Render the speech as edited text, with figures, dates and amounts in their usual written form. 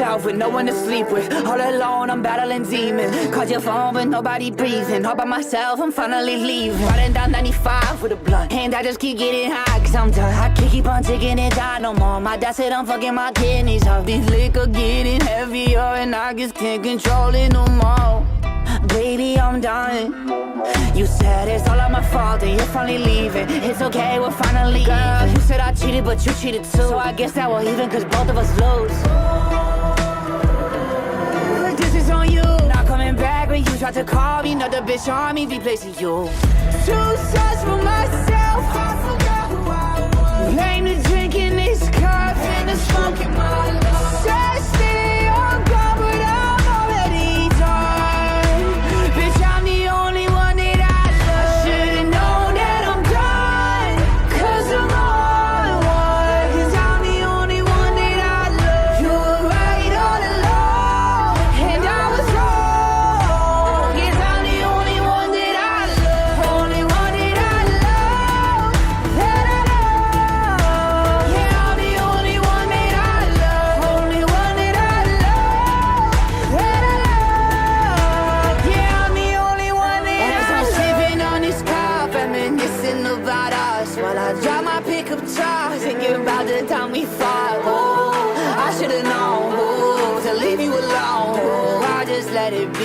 myself with no one to sleep with. All alone, I'm battling demons. Called your phone, but nobody breathing. All by myself, I'm finally leaving. Riding down 95 with a blunt, and I just keep getting high, cause I'm done. I can't keep on taking it down no more. My dad said I'm fucking my kidneys up. These liquor getting heavier, and I just can't control it no more. Baby, I'm done. You said it's all my fault and you're finally leaving. It's okay, we're finally girl, you said I cheated, but you cheated too. So I guess that we're even, cause both of us lose. This is on you. Not coming back when you tried to call me. Another bitch on me, replacing you. 2 shots for myself, I forgot who I was. Blame the drink in this cup and the smoke in my lungs. Said stay on God, but I'm already done. Bitch, I'm the only one that I love. Should've known that I'm done, cause I'm on one. Cause I'm the only one that I love. You were right all along, and I was wrong. Cause I'm the only one that I love. Only one that I love, that I love. Yeah, I'm the only one that I love. Only one that I love, that I love. Yeah, I'm the only one that I love. As I'm sipping on this cup, reminiscing about us, while I drop my pickup truck, thinking about the time we fought. Oh, I should've known to leave you alone. Oh, I just let it be.